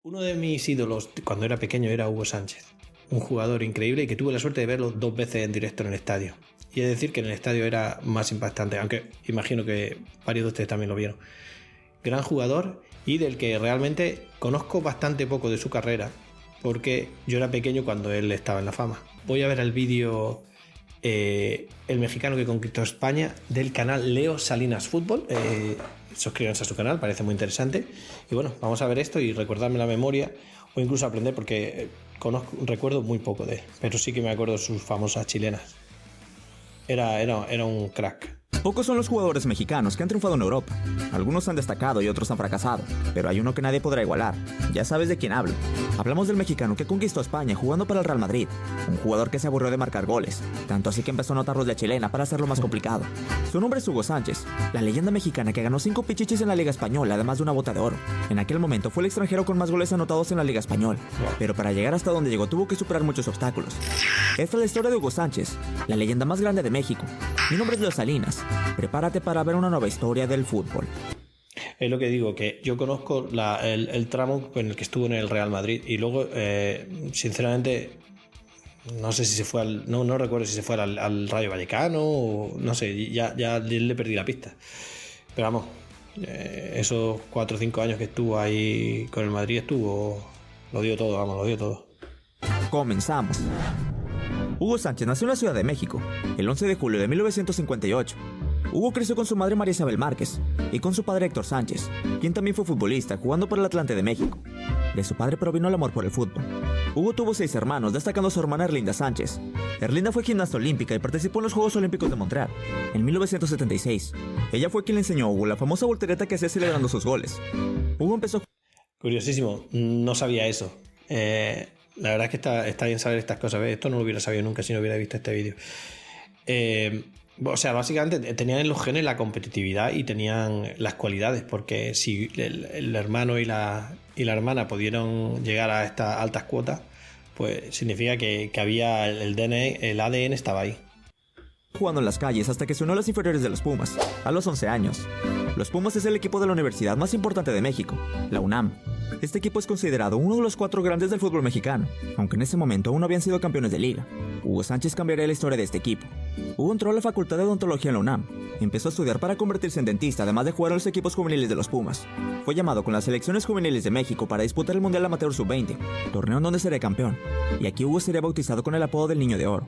Uno de mis ídolos cuando era pequeño era Hugo Sánchez, un jugador increíble y que tuve la suerte de verlo 2 veces en directo en el estadio. Y he de decir que en el estadio era más impactante, aunque imagino que varios de ustedes también lo vieron. Gran jugador y del que realmente conozco bastante poco de su carrera, porque yo era pequeño cuando él estaba en la fama. Voy a ver el vídeo El mexicano que conquistó España del canal Leo Salinas Fútbol. Suscríbanse a su canal, parece muy interesante. Y bueno, vamos a ver esto y recordarme la memoria o incluso aprender, porque recuerdo muy poco de él, pero sí que me acuerdo de sus famosas chilenas. Era un crack. Pocos son los jugadores mexicanos que han triunfado en Europa. Algunos han destacado y otros han fracasado, pero hay uno que nadie podrá igualar. Ya sabes de quién hablo. Hablamos del mexicano que conquistó España jugando para el Real Madrid. Un jugador que se aburrió de marcar goles, tanto así que empezó a anotar los de chilena para hacerlo más complicado. Su nombre es Hugo Sánchez, la leyenda mexicana que ganó 5 pichichis en la Liga Española, además de una bota de oro. En aquel momento fue el extranjero con más goles anotados en la Liga Española, pero para llegar hasta donde llegó tuvo que superar muchos obstáculos. Esta es la historia de Hugo Sánchez, la leyenda más grande de México. Mi nombre es Leo Salinas. Prepárate para ver una nueva historia del fútbol. Es lo que digo, que yo conozco el tramo en el que estuvo en el Real Madrid y luego, sinceramente, no sé si se fue no recuerdo si se fue al Rayo Vallecano o no sé, ya le perdí la pista. Pero vamos, esos 4 o 5 años que estuvo ahí con el Madrid lo dio todo. Comenzamos. Hugo Sánchez nació en la Ciudad de México, el 11 de julio de 1958. Hugo creció con su madre María Isabel Márquez y con su padre Héctor Sánchez, quien también fue futbolista jugando por el Atlante de México. De su padre provino el amor por el fútbol. Hugo tuvo 6 hermanos, destacando a su hermana Erlinda Sánchez. Erlinda fue gimnasta olímpica y participó en los Juegos Olímpicos de Montreal en 1976. Ella fue quien le enseñó a Hugo la famosa voltereta que hacía celebrando sus goles. Hugo empezó... Curiosísimo, no sabía eso. La verdad es que está bien saber estas cosas. ¿Ves? Esto no lo hubiera sabido nunca si no hubiera visto este vídeo. O sea, básicamente tenían en los genes la competitividad y tenían las cualidades, porque si el hermano y la hermana pudieron llegar a estas altas cuotas, pues significa que había el DNA, el ADN estaba ahí. Jugando en las calles hasta que se unió a las inferiores de los Pumas, a los 11 años. Los Pumas es el equipo de la universidad más importante de México, la UNAM. Este equipo es considerado uno de los 4 grandes del fútbol mexicano, aunque en ese momento aún no habían sido campeones de liga. Hugo Sánchez cambiaría la historia de este equipo. Hugo entró a la Facultad de Odontología en la UNAM. Empezó a estudiar para convertirse en dentista, además de jugar a los equipos juveniles de los Pumas. Fue llamado con las selecciones juveniles de México para disputar el Mundial Amateur Sub-20, torneo en donde sería campeón, y aquí Hugo sería bautizado con el apodo del Niño de Oro.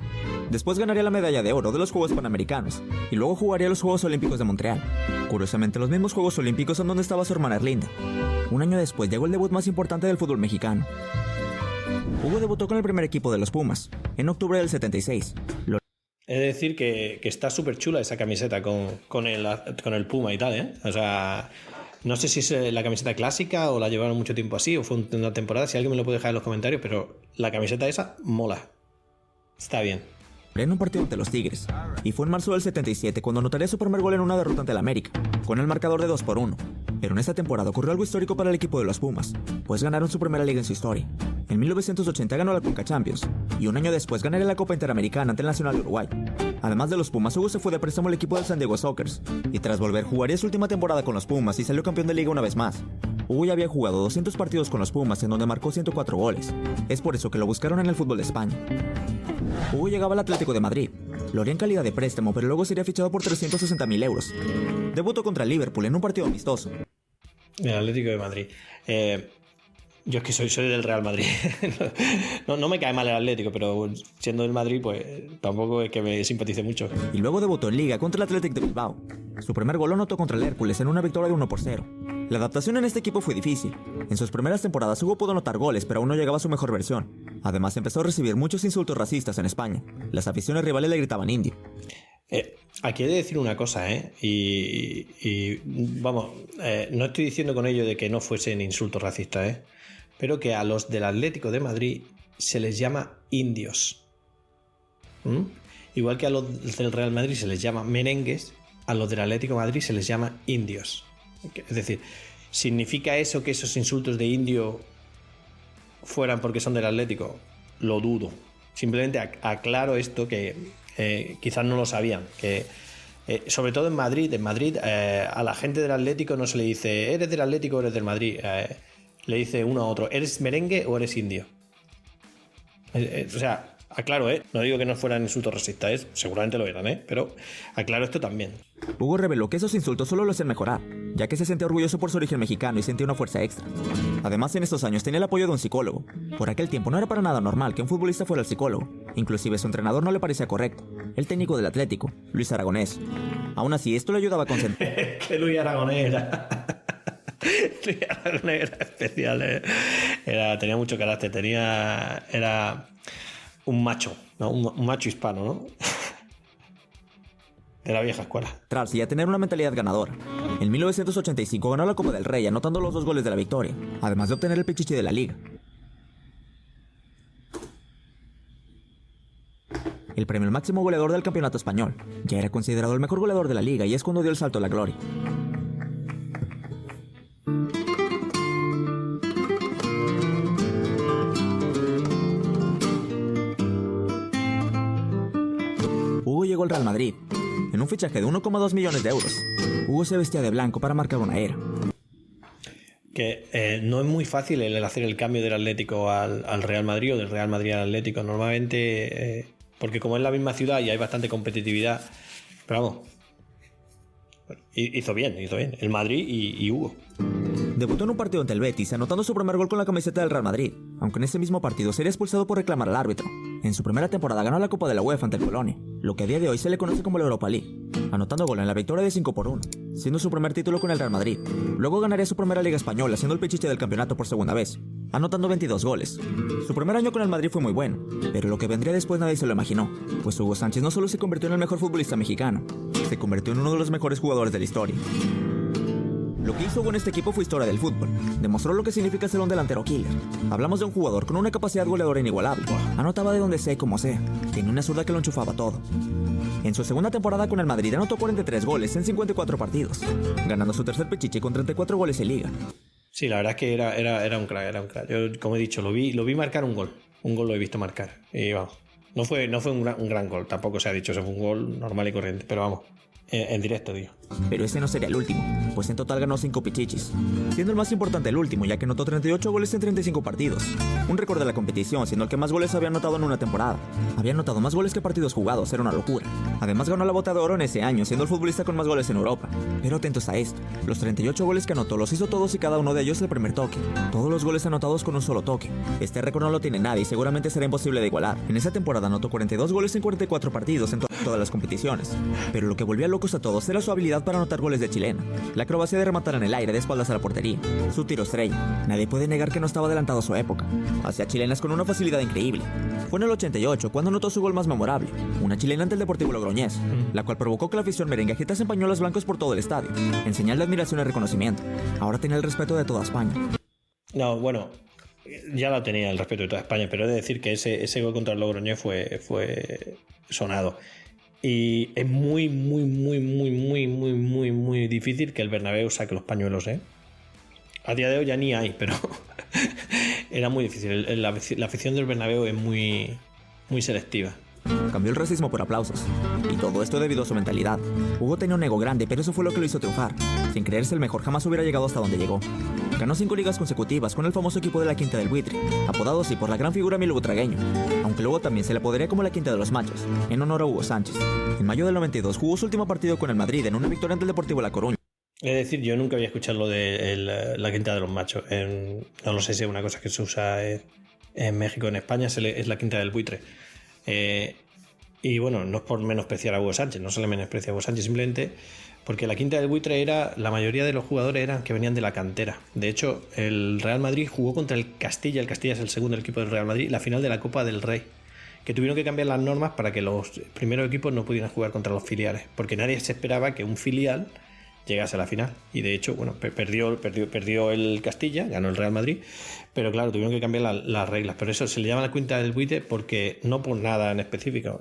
Después ganaría la medalla de oro de los Juegos Panamericanos, y luego jugaría los Juegos Olímpicos de Montreal. Curiosamente, los mismos Juegos Olímpicos son donde estaba su hermana Erlinda. Un año después llegó el debut más importante del fútbol mexicano. Hugo debutó con el primer equipo de los Pumas, en octubre del 76. Es decir, que está súper chula esa camiseta con el Puma y tal, ¿eh? O sea, no sé si es la camiseta clásica o la llevaron mucho tiempo así o fue una temporada. Si alguien me lo puede dejar en los comentarios, pero la camiseta esa mola. Está bien. En un partido ante los Tigres, y fue en marzo del 77 cuando anotaría su primer gol en una derrota ante el América, con el marcador de 2-1. Pero en esta temporada ocurrió algo histórico para el equipo de los Pumas, pues ganaron su primera liga en su historia. En 1980 ganó la Conca Champions, y un año después ganaría la Copa Interamericana ante el Nacional de Uruguay. Además de los Pumas, Hugo se fue de préstamo al equipo del San Diego Sockers, y tras volver jugaría su última temporada con los Pumas y salió campeón de liga una vez más. Hugo ya había jugado 200 partidos con los Pumas, en donde marcó 104 goles. Es por eso que lo buscaron en el fútbol de España. Hugo llegaba al Atlético de Madrid. Lo haría en calidad de préstamo, pero luego sería fichado por 360.000 euros. Debutó contra el Liverpool en un partido amistoso. El Atlético de Madrid. Yo es que soy del Real Madrid. No me cae mal el Atlético, pero siendo del Madrid, pues tampoco es que me simpatice mucho. Y luego debutó en Liga contra el Athletic de Bilbao. Su primer gol lo anotó contra el Hércules en una victoria de 1-0. La adaptación en este equipo fue difícil. En sus primeras temporadas Hugo pudo anotar goles, pero aún no llegaba a su mejor versión. Además empezó a recibir muchos insultos racistas en España. Las aficiones rivales le gritaban indio. Aquí he de decir una cosa, y vamos, no estoy diciendo con ello de que no fuesen insultos racistas, pero que a los del Atlético de Madrid se les llama indios. Igual que a los del Real Madrid se les llama merengues, a los del Atlético de Madrid se les llama indios. Es decir, ¿significa eso que esos insultos de indio fueran porque son del Atlético? Lo dudo. Simplemente aclaro esto que quizás no lo sabían, que sobre todo en Madrid a la gente del Atlético no se le dice eres del Atlético o eres del Madrid. le dice uno a otro, ¿eres merengue o eres indio? O sea, aclaro, no digo que no fueran insultos racistas, seguramente lo eran, pero aclaro esto también. Hugo reveló que esos insultos solo lo hacen mejorar, ya que se sentía orgulloso por su origen mexicano y sentía una fuerza extra. Además, en estos años tenía el apoyo de un psicólogo. Por aquel tiempo no era para nada normal que un futbolista fuera el psicólogo. Inclusive su entrenador no le parecía correcto, el técnico del Atlético, Luis Aragonés. Aún así, esto le ayudaba a concentrar. Que Luis Aragonés era... Luis Aragonés era especial, tenía mucho carácter, era un macho, ¿no? Un macho hispano, ¿no? De la vieja escuela. Y a tener una mentalidad ganadora. En 1985 ganó la Copa del Rey anotando los 2 goles de la victoria, además de obtener el Pichichi de la Liga. El premio al máximo goleador del campeonato español. Ya era considerado el mejor goleador de la liga y es cuando dio el salto a la gloria. Hugo llegó al Real Madrid. En un fichaje de 1,2 millones de euros. Hugo se vestía de blanco para marcar una era. Que no es muy fácil el hacer el cambio del Atlético al Real Madrid o del Real Madrid al Atlético. Normalmente, porque como es la misma ciudad y hay bastante competitividad, pero vamos, hizo bien el Madrid y Hugo. Debutó en un partido ante el Betis, anotando su primer gol con la camiseta del Real Madrid, aunque en ese mismo partido sería expulsado por reclamar al árbitro. En su primera temporada ganó la Copa de la UEFA ante el Colonia, lo que a día de hoy se le conoce como la Europa League, anotando gol en la victoria de 5-1, siendo su primer título con el Real Madrid. Luego ganaría su primera Liga Española, siendo el pichiche del campeonato por segunda vez, anotando 22 goles. Su primer año con el Madrid fue muy bueno, pero lo que vendría después nadie se lo imaginó, pues Hugo Sánchez no solo se convirtió en el mejor futbolista mexicano, se convirtió en uno de los mejores jugadores de la historia. Lo que hizo Hugo en este equipo fue historia del fútbol. Demostró lo que significa ser un delantero killer. Hablamos de un jugador con una capacidad goleadora inigualable. Anotaba de donde sea y como sea. Tenía una zurda que lo enchufaba todo. En su segunda temporada con el Madrid anotó 43 goles en 54 partidos, ganando su tercer pichiche con 34 goles en Liga. Sí, la verdad es que era un crack, Yo, como he dicho, lo vi marcar un gol. Un gol lo he visto marcar. Y vamos, no fue un gran gol, tampoco se ha dicho, eso fue un gol normal y corriente, pero vamos. En directo, digo. Pero ese no sería el último, pues en total ganó 5 pichichis, siendo el más importante el último, ya que anotó 38 goles en 35 partidos. Un récord de la competición, siendo el que más goles había anotado en una temporada. Había anotado más goles que partidos jugados, era una locura. Además ganó la Bota de Oro en ese año, siendo el futbolista con más goles en Europa. Pero atentos a esto, los 38 goles que anotó los hizo todos y cada uno de ellos el primer toque. Todos los goles anotados con un solo toque. Este récord no lo tiene nadie y seguramente será imposible de igualar. En esa temporada anotó 42 goles en 44 partidos en todas las competiciones. Pero lo que volvía locos a todos era su habilidad para anotar goles de chilena, la acrobacia de rematar en el aire de espaldas a la portería, su tiro estrella. Nadie puede negar que no estaba adelantado a su época. Hacía chilenas con una facilidad increíble. Fue en el 88 cuando anotó su gol más memorable, una chilena ante el Deportivo Logroñés, la cual provocó que la afición merengue agitase pañuelos blancos por todo el estadio, en señal de admiración y reconocimiento. Ahora tenía el respeto de toda España. No, bueno, ya lo tenía el respeto de toda España, pero he de decir que ese gol contra el Logroñés fue sonado. Y es muy difícil que el Bernabéu saque los pañuelos, A día de hoy ya ni hay, pero era muy difícil. La afición del Bernabéu es muy selectiva. Cambió el racismo por aplausos. Y todo esto debido a su mentalidad. Hugo tenía un ego grande, pero eso fue lo que lo hizo triunfar. Sin creerse el mejor, jamás hubiera llegado hasta donde llegó. Ganó 5 ligas consecutivas con el famoso equipo de la Quinta del Buitre, apodado así por la gran figura Milo Butragueño, aunque luego también se le apodaría como la Quinta de los Machos, en honor a Hugo Sánchez. En mayo del 92 jugó su último partido con el Madrid en una victoria ante el Deportivo La Coruña. Es decir, yo nunca había escuchado lo de la Quinta de los Machos. No lo sé si es una cosa que se usa en México. En España es la Quinta del Buitre. Y bueno, no es por menospreciar a Hugo Sánchez, no se le menosprecia a Hugo Sánchez, simplemente porque la Quinta del Buitre la mayoría de los jugadores eran que venían de la cantera. De hecho, el Real Madrid jugó contra el Castilla es el segundo equipo del Real Madrid, la final de la Copa del Rey, que tuvieron que cambiar las normas para que los primeros equipos no pudieran jugar contra los filiales, porque nadie se esperaba que un filial llegase a la final. Y de hecho, bueno, perdió el Castilla, ganó el Real Madrid, pero claro, tuvieron que cambiar las reglas. Pero eso se le llama la Quinta del Buitre porque no por nada en específico.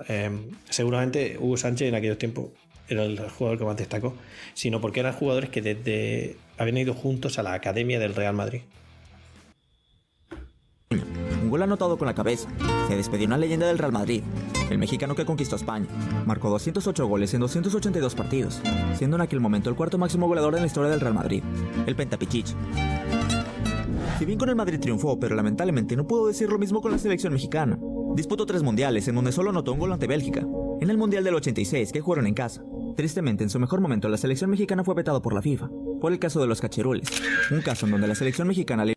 Seguramente Hugo Sánchez en aquellos tiempos era el jugador que más destacó, sino porque eran jugadores que habían ido juntos a la academia del Real Madrid. Un gol anotado con la cabeza. Se despedió una leyenda del Real Madrid, el mexicano que conquistó España. Marcó 208 goles en 282 partidos, siendo en aquel momento el cuarto máximo goleador en la historia del Real Madrid, el Pentapichichi. Si bien con el Madrid triunfó, pero lamentablemente no pudo decir lo mismo con la selección mexicana. Disputó 3 mundiales en donde solo anotó un gol ante Bélgica. En el Mundial del 86, que jugaron en casa. Tristemente, en su mejor momento, la selección mexicana fue vetado por la FIFA, por el caso de los cachirules. Un caso en donde la selección mexicana le...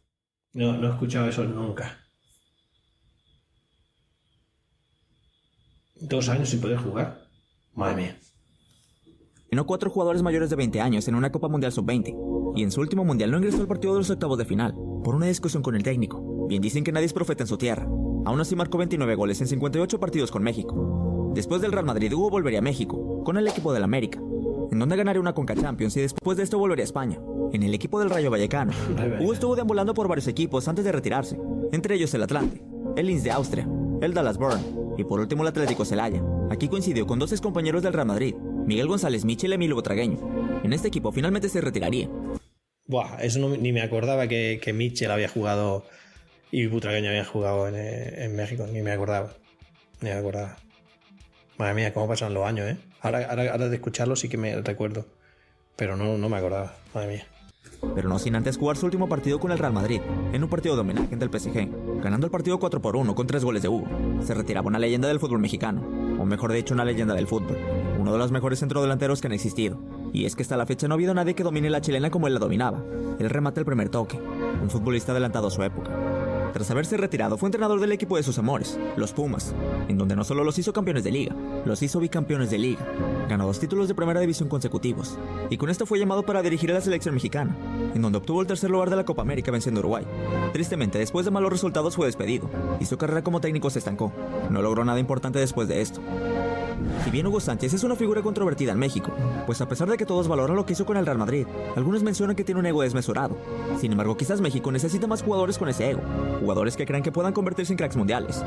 No he escuchado eso nunca. 2 años sin poder jugar. Madre mía. Eliminó 4 jugadores mayores de 20 años en una Copa Mundial Sub-20, y en su último mundial no ingresó al partido de los octavos de final, por una discusión con el técnico. Bien dicen que nadie es profeta en su tierra. Aún así marcó 29 goles en 58 partidos con México. Después del Real Madrid, Hugo volvería a México, con el equipo del América, en donde ganaría una Conca Champions, y después de esto volvería a España, en el equipo del Rayo Vallecano. Hugo estuvo deambulando por varios equipos antes de retirarse, entre ellos el Atlante, el Linz de Austria, el Dallas Burn, y por último el Atlético Celaya. Aquí coincidió con 2 excompañeros del Real Madrid, Miguel González Michel y Emilio Butragueño. En este equipo finalmente se retiraría. Buah, eso ni me acordaba que Michel había jugado y Butragueño había jugado en México. Ni me acordaba. Madre mía, cómo pasan los años, ¿eh? Ahora de escucharlo sí que me recuerdo. Pero no me acordaba, madre mía. Pero no sin antes jugar su último partido con el Real Madrid, en un partido de homenaje ante el PSG, ganando el partido 4-1 con 3 goles de Hugo. Se retiraba una leyenda del fútbol mexicano, o mejor dicho, una leyenda del fútbol, uno de los mejores centrodelanteros que han existido. Y es que hasta la fecha no ha habido nadie que domine la chilena como él la dominaba. Él remata el primer toque, un futbolista adelantado a su época. Tras haberse retirado, fue entrenador del equipo de sus amores, los Pumas, en donde no solo los hizo campeones de liga, los hizo bicampeones de liga. Ganó 2 títulos de primera división consecutivos, y con esto fue llamado para dirigir a la selección mexicana, en donde obtuvo el 3er lugar de la Copa América venciendo a Uruguay. Tristemente, después de malos resultados fue despedido, y su carrera como técnico se estancó. No logró nada importante después de esto. Si bien Hugo Sánchez es una figura controvertida en México, pues a pesar de que todos valoran lo que hizo con el Real Madrid, algunos mencionan que tiene un ego desmesurado. Sin embargo, quizás México necesita más jugadores con ese ego, jugadores que crean que puedan convertirse en cracks mundiales.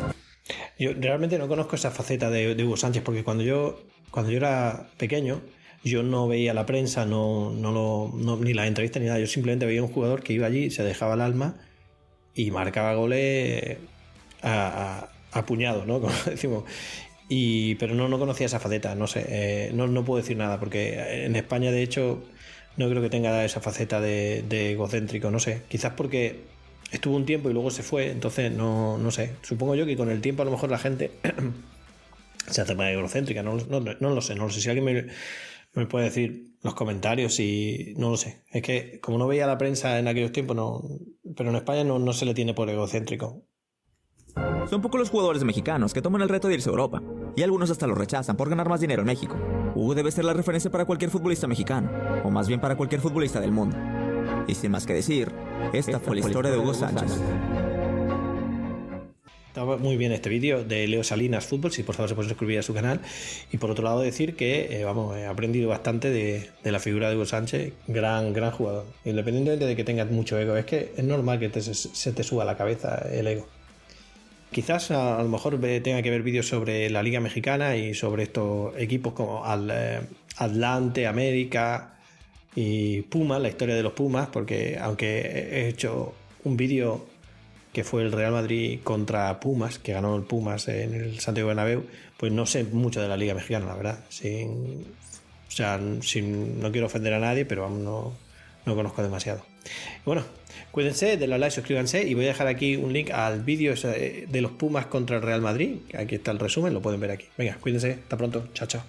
Yo realmente no conozco esa faceta de Hugo Sánchez, porque cuando yo era pequeño, yo no veía la prensa, ni las entrevistas ni nada. Yo simplemente veía un jugador que iba allí, se dejaba el alma y marcaba goles a puñado, ¿no? Como decimos. Pero no conocía esa faceta, no sé, no puedo decir nada, porque en España, de hecho, no creo que tenga esa faceta de egocéntrico, no sé, quizás porque estuvo un tiempo y luego se fue, entonces no sé, supongo yo que con el tiempo a lo mejor la gente se hace más egocéntrica, no lo sé, si alguien me puede decir los comentarios y no lo sé, es que como no veía la prensa en aquellos tiempos, pero en España no se le tiene por egocéntrico. Son pocos los jugadores mexicanos que toman el reto de irse a Europa, y algunos hasta lo rechazan por ganar más dinero en México. Hugo debe ser la referencia para cualquier futbolista mexicano, o más bien para cualquier futbolista del mundo. Y sin más que decir, esta fue la historia de Hugo Sánchez. Estaba muy bien este vídeo de Leo Salinas Fútbol, si por favor se puede suscribir a su canal. Y por otro lado decir que he aprendido bastante de la figura de Hugo Sánchez, gran jugador. Independientemente de que tengas mucho ego, es que es normal que se te suba a la cabeza el ego. Quizás a lo mejor tenga que ver vídeos sobre la Liga Mexicana y sobre estos equipos como Atlante, América y Pumas, la historia de los Pumas, porque aunque he hecho un vídeo que fue el Real Madrid contra Pumas, que ganó el Pumas en el Santiago Bernabéu, pues no sé mucho de la Liga Mexicana, la verdad. No quiero ofender a nadie, pero aún no conozco demasiado. Bueno, cuídense, denle a like, suscríbanse y voy a dejar aquí un link al vídeo de los Pumas contra el Real Madrid. Aquí está el resumen, lo pueden ver aquí. Venga, cuídense, hasta pronto, chao.